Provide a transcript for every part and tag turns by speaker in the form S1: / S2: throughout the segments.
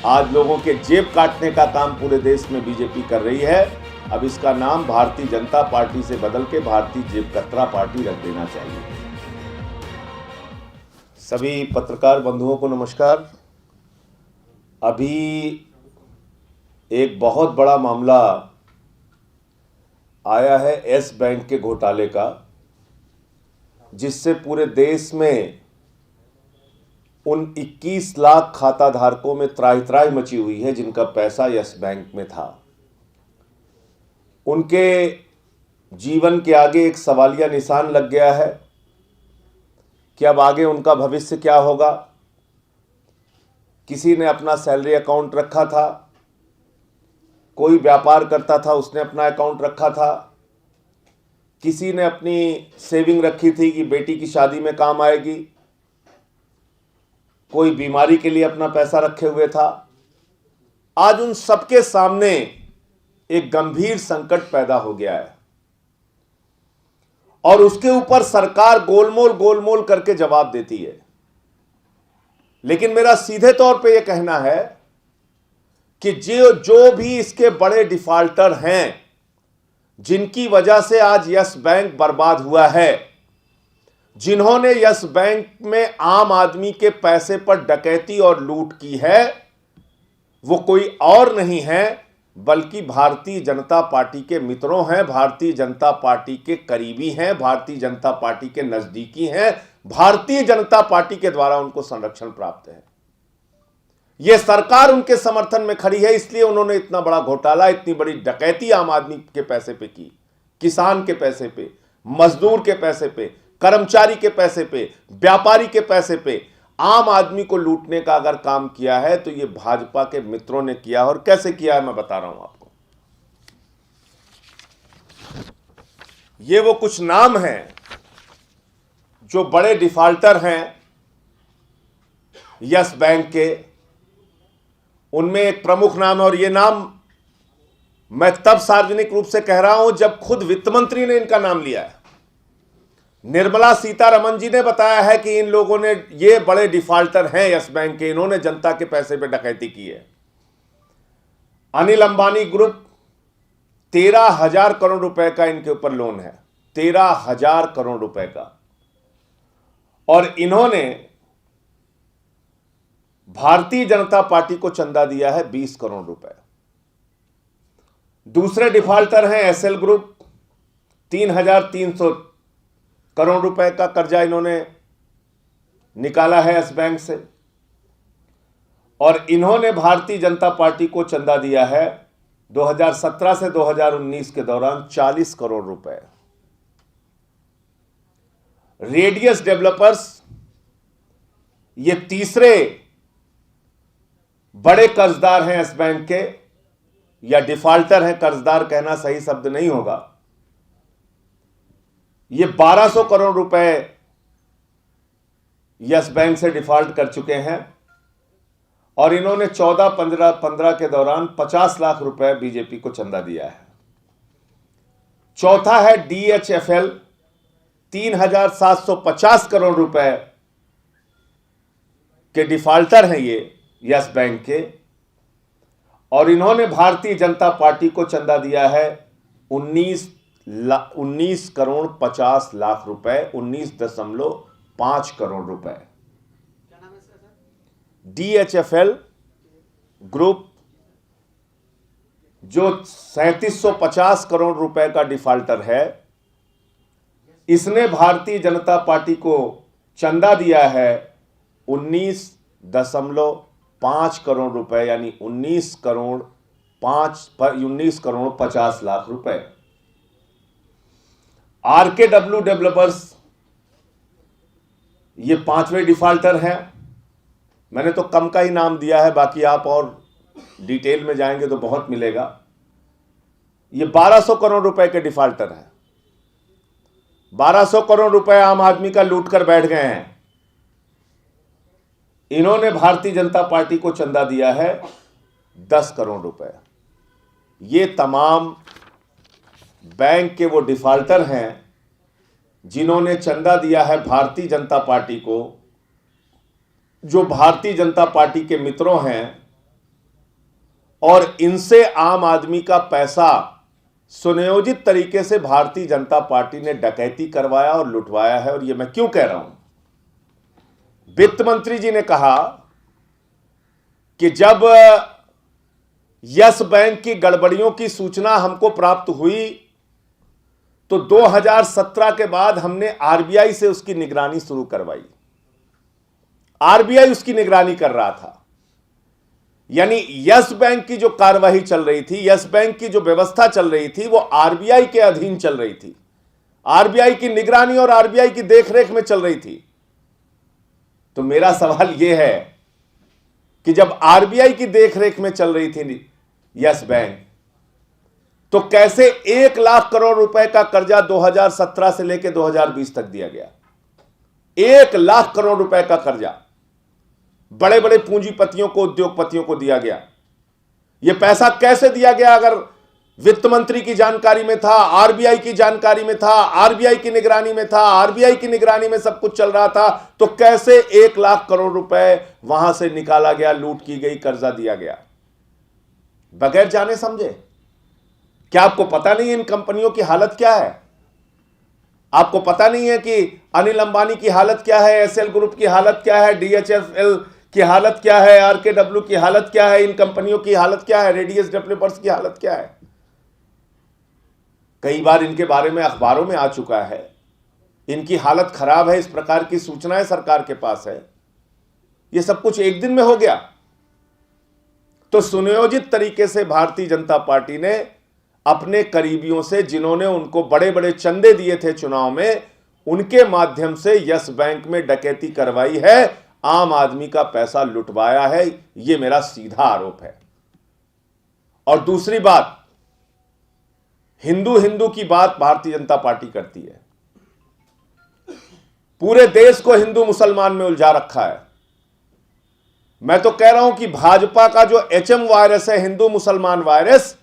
S1: आज लोगों के जेब काटने का काम पूरे देश में बीजेपी कर रही है। अब इसका नाम भारतीय जनता पार्टी से बदल के भारतीय जेब कतरा पार्टी रख देना चाहिए। सभी पत्रकार बंधुओं को नमस्कार। अभी एक बहुत बड़ा मामला आया है येस बैंक के घोटाले का, जिससे पूरे देश में उन 21 लाख खाता धारकों में त्राही मची हुई है जिनका पैसा येस बैंक में था। उनके जीवन के आगे एक सवालिया निशान लग गया है कि अब आगे उनका भविष्य क्या होगा। किसी ने अपना सैलरी अकाउंट रखा था, कोई व्यापार करता था उसने अपना अकाउंट रखा था, किसी ने अपनी सेविंग रखी थी कि बेटी की शादी में काम आएगी, कोई बीमारी के लिए अपना पैसा रखे हुए था। आज उन सबके सामने एक गंभीर संकट पैदा हो गया है और उसके ऊपर सरकार गोलमोल करके जवाब देती है। लेकिन मेरा सीधे तौर पे यह कहना है कि जो भी इसके बड़े डिफाल्टर हैं, जिनकी वजह से आज यस बैंक बर्बाद हुआ है, जिन्होंने यस बैंक में आम आदमी के पैसे पर डकैती और लूट की है, वो कोई और नहीं है बल्कि भारतीय जनता पार्टी के मित्रों हैं, भारतीय जनता पार्टी के करीबी हैं, भारतीय जनता पार्टी के नजदीकी हैं, भारतीय जनता पार्टी के द्वारा उनको संरक्षण प्राप्त है। यह सरकार उनके समर्थन में खड़ी है, इसलिए उन्होंने इतना बड़ा घोटाला, इतनी बड़ी डकैती आम आदमी के पैसे पे की, किसान के पैसे पे, मजदूर के पैसे पे, कर्मचारी के पैसे पे, व्यापारी के पैसे पे आम आदमी को लूटने का अगर काम किया है तो ये भाजपा के मित्रों ने किया। और कैसे किया है मैं बता रहा हूं आपको। ये वो कुछ नाम हैं जो बड़े डिफाल्टर हैं यस बैंक के। उनमें एक प्रमुख नाम है और ये नाम मैं तब सार्वजनिक रूप से कह रहा हूं जब खुद वित्त मंत्री ने इनका नाम लिया है। निर्मला सीतारमण जी ने बताया है कि इन लोगों ने, ये बड़े डिफाल्टर हैं यस बैंक के, इन्होंने जनता के पैसे पे डकैती की है। अनिल अंबानी ग्रुप 13,000 करोड़ रुपए का इनके ऊपर लोन है, 13,000 करोड़ रुपए का। और इन्होंने भारतीय जनता पार्टी को चंदा दिया है 20 करोड़ रुपए। दूसरे डिफाल्टर हैं एसएल ग्रुप, 3,300 करोड़ रुपए का कर्जा इन्होंने निकाला है यस बैंक से। और इन्होंने भारतीय जनता पार्टी को चंदा दिया है 2017 से 2019 के दौरान 40 करोड़ रुपए। रेडियस डेवलपर्स, ये तीसरे बड़े कर्जदार हैं यस बैंक के, या डिफाल्टर हैं, कर्जदार कहना सही शब्द नहीं होगा। ये 1200 करोड़ रुपए यस बैंक से डिफॉल्ट कर चुके हैं और इन्होंने 14-15 के दौरान 50 लाख रुपए बीजेपी को चंदा दिया है। चौथा है डीएचएफएल, 3,750 करोड़ रुपए के डिफॉल्टर हैं ये यस बैंक के, और इन्होंने भारतीय जनता पार्टी को चंदा दिया है 19 करोड़ 50 लाख रुपए, 19.5 करोड़ रुपए।
S2: क्या नाम है सर?
S1: डीएचएफएल ग्रुप जो 3750 करोड़ रुपए का डिफाल्टर है, इसने भारतीय जनता पार्टी को चंदा दिया है 19.5 करोड़ रुपए, यानी 19 करोड़ 50 लाख रुपए। आरकेडब्ल्यू डेवलपर्स, ये 5वें डिफाल्टर हैं। मैंने तो कम का ही नाम दिया है, बाकी आप और डिटेल में जाएंगे तो बहुत मिलेगा। ये 1200 करोड़ रुपए के डिफाल्टर हैं। 1200 करोड़ रुपए आम आदमी का लूट कर बैठ गए हैं। इन्होंने भारतीय जनता पार्टी को चंदा दिया है 10 करोड़ रुपए। ये तमाम बैंक के वो डिफाल्टर हैं जिन्होंने चंदा दिया है भारतीय जनता पार्टी को, जो भारतीय जनता पार्टी के मित्रों हैं और इनसे आम आदमी का पैसा सुनियोजित तरीके से भारतीय जनता पार्टी ने डकैती करवाया और लुटवाया है। और यह मैं क्यों कह रहा हूं? वित्त मंत्री जी ने कहा कि जब यस बैंक की गड़बड़ियों की सूचना हमको प्राप्त हुई तो 2017 के बाद हमने आरबीआई से उसकी निगरानी शुरू करवाई। आरबीआई उसकी निगरानी कर रहा था, यानी यस बैंक की जो कार्यवाही चल रही थी, यस बैंक की जो व्यवस्था चल रही थी, वो आरबीआई के अधीन चल रही थी, आरबीआई की निगरानी और आरबीआई की देखरेख में चल रही थी। तो मेरा सवाल यह है कि जब आरबीआई की देखरेख में चल रही थी यस बैंक, तो कैसे 1 लाख करोड़ रुपए का कर्जा 2017 से लेकर 2020 तक दिया गया? 1 लाख करोड़ रुपए का कर्जा बड़े बड़े पूंजीपतियों को, उद्योगपतियों को दिया गया। यह पैसा कैसे दिया गया? अगर वित्त मंत्री की जानकारी में था, आरबीआई की जानकारी में था, आरबीआई की निगरानी में था, आरबीआई की निगरानी में सब कुछ चल रहा था, तो कैसे 1 लाख करोड़ रुपए वहां से निकाला गया, लूट की गई, कर्जा दिया गया बगैर जाने समझे? क्या आपको पता नहीं इन कंपनियों की हालत क्या है? आपको पता नहीं है कि अनिल अंबानी की हालत क्या है, एसएल ग्रुप की हालत क्या है, डीएचएफएल की हालत क्या है, आरकेडब्ल्यू की हालत क्या है, इन कंपनियों की हालत क्या है, रेडियस डेवलपर्स की हालत क्या है? कई बार इनके बारे में अखबारों में आ चुका है, इनकी हालत खराब है, इस प्रकार की सूचनाएं सरकार के पास है। यह सब कुछ एक दिन में हो गया। तो सुनियोजित तरीके से भारतीय जनता पार्टी ने अपने करीबियों से, जिन्होंने उनको बड़े बड़े चंदे दिए थे चुनाव में, उनके माध्यम से यस बैंक में डकैती करवाई है, आम आदमी का पैसा लुटवाया है। यह मेरा सीधा आरोप है। और दूसरी बात, हिंदू हिंदू की बात भारतीय जनता पार्टी करती है। पूरे देश को हिंदू मुसलमान में उलझा रखा है। मैं तो कह रहा हूं कि भाजपा का जो एचएम वायरस है, हिंदू मुसलमान वायरस,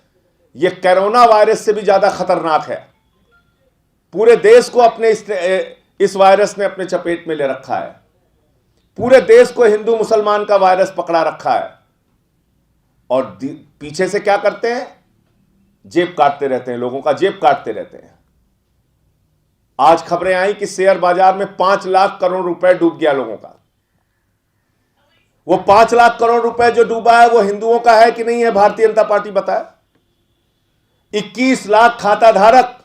S1: यह कोरोना वायरस से भी ज्यादा खतरनाक है। पूरे देश को अपने इस वायरस ने अपने चपेट में ले रखा है। पूरे देश को हिंदू मुसलमान का वायरस पकड़ा रखा है। और पीछे से क्या करते हैं? जेब काटते रहते हैं, लोगों का जेब काटते रहते हैं। आज खबरें आई कि शेयर बाजार में 5 लाख करोड़ रुपए डूब गया लोगों का। वो 5 लाख करोड़ रुपए जो डूबा है वो हिंदुओं का है कि नहीं है? भारतीय जनता पार्टी बताए। 21 लाख खाता धारक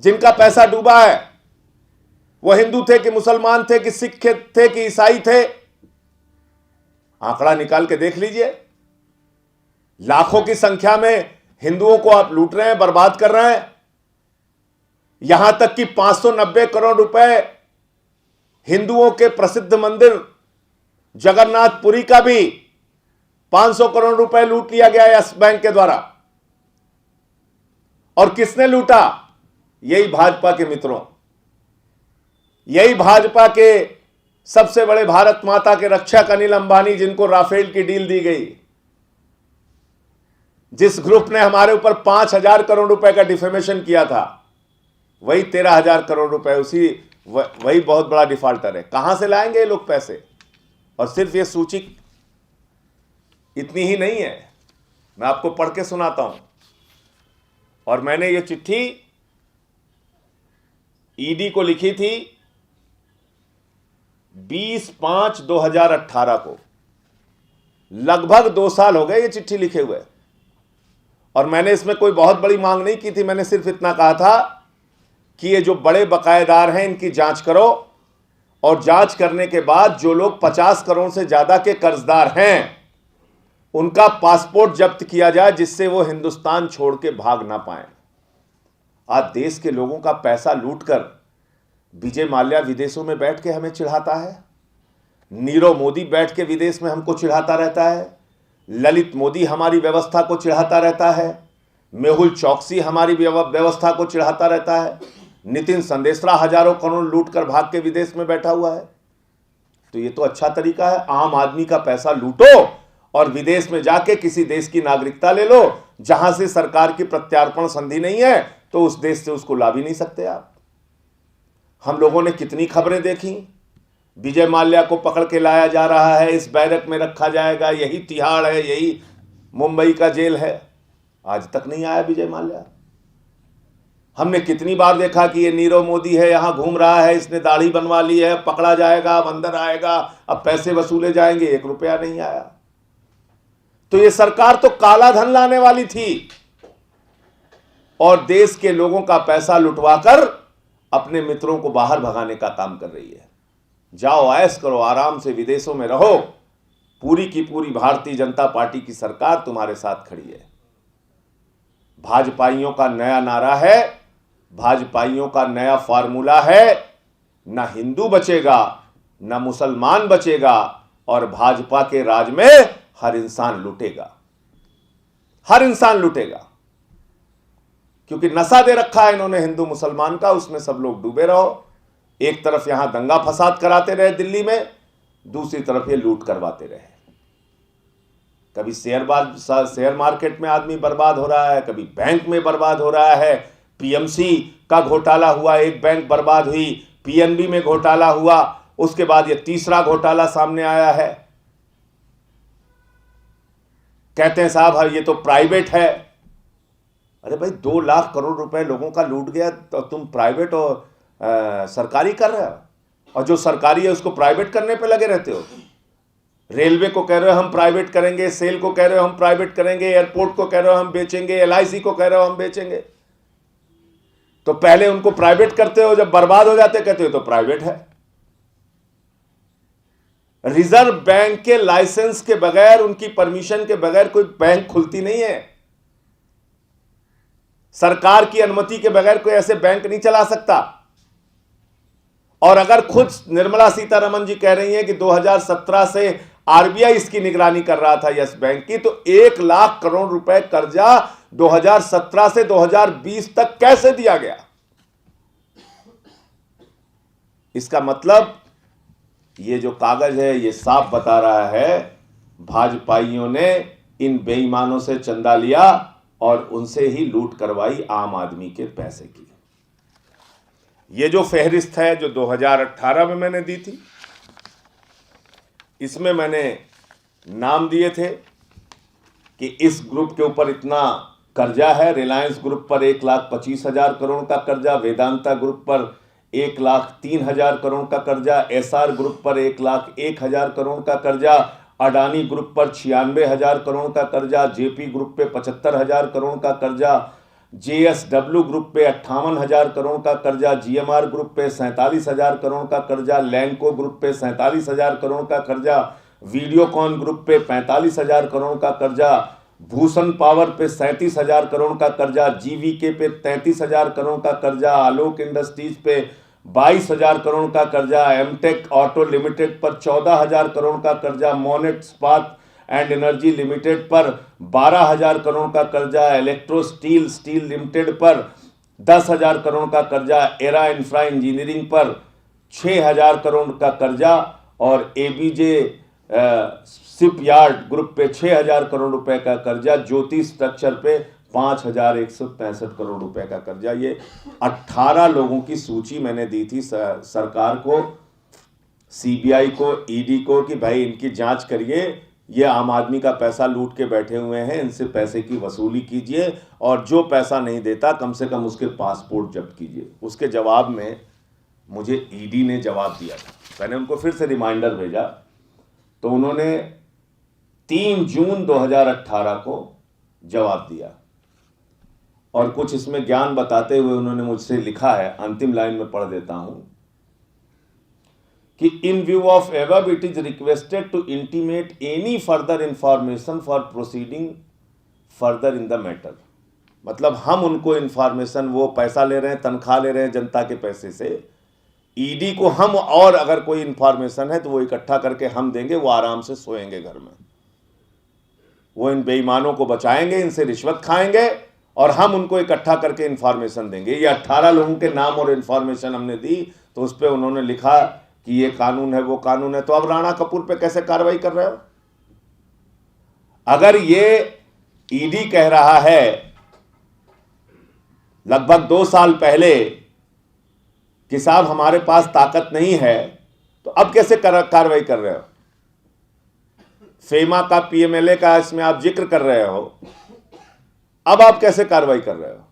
S1: जिनका पैसा डूबा है, वो हिंदू थे कि मुसलमान थे कि सिख थे कि ईसाई थे? आंकड़ा निकाल के देख लीजिए। लाखों की संख्या में हिंदुओं को आप लूट रहे हैं, बर्बाद कर रहे हैं। यहां तक कि 590 करोड़ रुपए हिंदुओं के प्रसिद्ध मंदिर जगन्नाथपुरी का भी 500 करोड़ रुपए लूट लिया गया यस बैंक के द्वारा। और किसने लूटा? यही भाजपा के मित्रों, यही भाजपा के सबसे बड़े भारत माता के रक्षक अनिल अंबानी, जिनको राफेल की डील दी गई। जिस ग्रुप ने हमारे ऊपर 5,000 करोड़ रुपए का डिफेमेशन किया था, वही 13,000 करोड़ रुपए, वही बहुत बड़ा डिफॉल्टर है। कहां से लाएंगे ये लोग पैसे? और सिर्फ ये सूची इतनी ही नहीं है, मैं आपको पढ़ के सुनाता हूं। और मैंने ये चिट्ठी ईडी को लिखी थी 20/5/2018 को। लगभग 2 साल हो गए ये चिट्ठी लिखे हुए। और मैंने इसमें कोई बहुत बड़ी मांग नहीं की थी। मैंने सिर्फ इतना कहा था कि ये जो बड़े बकायेदार हैं, इनकी जांच करो, और जांच करने के बाद जो लोग 50 करोड़ से ज्यादा के कर्जदार हैं, उनका पासपोर्ट जब्त किया जाए, जिससे वो हिंदुस्तान छोड़ के भाग ना पाए। आज देश के लोगों का पैसा लूटकर विजय माल्या विदेशों में बैठ के हमें चिढ़ाता है, नीरव मोदी बैठ के विदेश में हमको चिढ़ाता रहता है, ललित मोदी हमारी व्यवस्था को चिढ़ाता रहता है, मेहुल चौकसी हमारी व्यवस्था को चिढ़ाता रहता है, नितिन संदेशरा हजारों करोड़ लूटकर भाग के विदेश में बैठा हुआ है। तो ये तो अच्छा तरीका है, आम आदमी का पैसा लूटो और विदेश में जाके किसी देश की नागरिकता ले लो, जहां से सरकार की प्रत्यार्पण संधि नहीं है, तो उस देश से उसको ला भी नहीं सकते आप। हम लोगों ने कितनी खबरें देखी, विजय माल्या को पकड़ के लाया जा रहा है, इस बैरक में रखा जाएगा, यही तिहाड़ है, यही मुंबई का जेल है, आज तक नहीं आया विजय माल्या। हमने कितनी बार देखा कि ये नीरव मोदी है, यहां घूम रहा है, इसने दाढ़ी बनवा ली है, पकड़ा जाएगा, अब अंदर आएगा, अब पैसे वसूले जाएंगे, 1 रुपया नहीं आया। तो ये सरकार तो काला धन लाने वाली थी और देश के लोगों का पैसा लुटवाकर अपने मित्रों को बाहर भगाने का काम कर रही है। जाओ, ऐश करो, आराम से विदेशों में रहो, पूरी की पूरी भारतीय जनता पार्टी की सरकार तुम्हारे साथ खड़ी है। भाजपाइयों का नया नारा है, भाजपाइयों का नया फार्मूला है, ना हिंदू बचेगा ना मुसलमान बचेगा, और भाजपा के राज में हर इंसान लूटेगा, हर इंसान लूटेगा। क्योंकि नशा दे रखा है इन्होंने हिंदू मुसलमान का, उसमें सब लोग डूबे रहो। एक तरफ यहां दंगा फसाद कराते रहे दिल्ली में, दूसरी तरफ ये लूट करवाते रहे। कभी शेयर मार्केट में आदमी बर्बाद हो रहा है, कभी बैंक में बर्बाद हो रहा है। पीएमसी का घोटाला हुआ, एक बैंक बर्बाद हुई, पीएनबी में घोटाला हुआ, उसके बाद ये तीसरा घोटाला सामने आया है। कहते हैं साहब ये तो प्राइवेट है। अरे भाई, 2 लाख करोड़ रुपए लोगों का लूट गया तो तुम प्राइवेट और सरकारी कर रहे हो, और जो सरकारी है उसको प्राइवेट करने पे लगे रहते हो। रेलवे को कह रहे हो हम प्राइवेट करेंगे, सेल को कह रहे हो हम प्राइवेट करेंगे, एयरपोर्ट को कह रहे हो हम बेचेंगे, एलआईसी को कह रहे हो हम बेचेंगे। तो पहले उनको प्राइवेट करते हो, जब बर्बाद हो जाते कहते हो तो प्राइवेट है। रिजर्व बैंक के लाइसेंस के बगैर, उनकी परमिशन के बगैर कोई बैंक खुलती नहीं है। सरकार की अनुमति के बगैर कोई ऐसे बैंक नहीं चला सकता। और अगर खुद निर्मला सीतारमण जी कह रही हैं कि 2017 से आरबीआई इसकी निगरानी कर रहा था यस बैंक की, तो 1 लाख करोड़ रुपए कर्जा 2017 से 2020 तक कैसे दिया गया? इसका मतलब ये जो कागज है ये साफ बता रहा है भाजपाइयों ने इन बेईमानों से चंदा लिया और उनसे ही लूट करवाई आम आदमी के पैसे की। ये जो फहरिस्त है जो 2018 में मैंने दी थी, इसमें मैंने नाम दिए थे कि इस ग्रुप के ऊपर इतना कर्जा है। रिलायंस ग्रुप पर 1,25,000 करोड़ का कर्जा, वेदांता ग्रुप पर 1,03,000 करोड़ का कर्जा, एसआर ग्रुप पर 1,01,000 करोड़ का कर्जा, अडानी ग्रुप पर 96,000 करोड़ का कर्जा, जेपी ग्रुप पे 75,000 करोड़ का कर्जा, जेएसडब्ल्यू ग्रुप पे 58,000 करोड़ का कर्जा, जीएमआर ग्रुप पे 47,000 करोड़ का कर्जा, लैंको ग्रुप पे 47,000 करोड़ का कर्जा, वीडियोकॉन ग्रुप पे 45,000 करोड़ का कर्जा, भूषण पावर पे 37,000 करोड़ का कर्जा, जीवीके पे 33,000 करोड़ का कर्जा, आलोक इंडस्ट्रीज पे 22,000 करोड़ का कर्जा, एमटेक ऑटो लिमिटेड पर 14,000 करोड़ का कर्जा, मोनेट इस्पात एंड एनर्जी लिमिटेड पर 12,000 करोड़ का कर्जा, इलेक्ट्रो स्टील लिमिटेड पर 10,000 करोड़ का कर्जा, एरा इंफ्रा इंजीनियरिंग पर 6,000 करोड़ का कर्जा और एबीजे शिपयार्ड ग्रुप पे 6,000 करोड़ रुपए का कर्जा, ज्योति स्ट्रक्चर पे 5,165 करोड़ रुपए का कर्जा। ये 18 लोगों की सूची मैंने दी थी सरकार को, सीबीआई को, ईडी को कि भाई इनकी जांच करिए, ये आम आदमी का पैसा लूट के बैठे हुए हैं, इनसे पैसे की वसूली कीजिए और जो पैसा नहीं देता कम से कम उसके पासपोर्ट जब्त कीजिए। उसके जवाब में मुझे ईडी ने जवाब दिया था। मैंने उनको फिर से रिमाइंडर भेजा तो उन्होंने 3 जून 2018 को जवाब दिया और कुछ इसमें ज्ञान बताते हुए उन्होंने मुझसे लिखा है, अंतिम लाइन में पढ़ देता हूं कि in view of above it is requested to intimate any further information for proceeding further in the matter. मतलब हम उनको इंफॉर्मेशन, वो पैसा ले रहे हैं, तनख्वाह ले रहे हैं जनता के पैसे से, ईडी को हम और अगर कोई इंफॉर्मेशन है तो वो इकट्ठा करके हम देंगे, वो आराम से सोएंगे घर में, वो इन बेईमानों को बचाएंगे, इनसे रिश्वत खाएंगे और हम उनको इकट्ठा करके इंफॉर्मेशन देंगे। ये 18 लोगों के नाम और इंफॉर्मेशन हमने दी तो उस पर उन्होंने लिखा कि ये कानून है, वो कानून है। तो अब राणा कपूर पे कैसे कार्रवाई कर रहे हो? अगर ये ईडी कह रहा है लगभग 2 साल पहले कि साहब हमारे पास ताकत नहीं है, तो अब कैसे कार्रवाई कर रहे हो? फेमा का, पीएमएलए का इसमें आप जिक्र कर रहे हो, अब आप कैसे कार्रवाई कर रहे हो?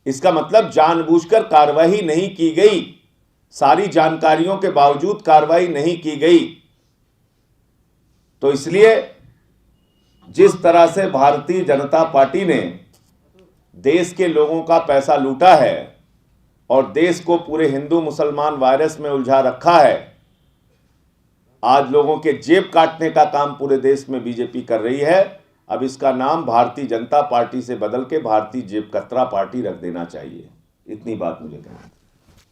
S1: इसका मतलब जानबूझकर कार्रवाई नहीं की गई, सारी जानकारियों के बावजूद कार्रवाई नहीं की गई। तो इसलिए जिस तरह से भारतीय जनता पार्टी ने देश के लोगों का पैसा लूटा है और देश को पूरे हिंदू मुसलमान वायरस में उलझा रखा है, आज लोगों के जेब काटने का काम पूरे देश में बीजेपी कर रही है। अब इसका नाम भारतीय जनता पार्टी से बदल के भारतीय जेब कतरा पार्टी रख देना चाहिए। इतनी बात मुझे कहना है।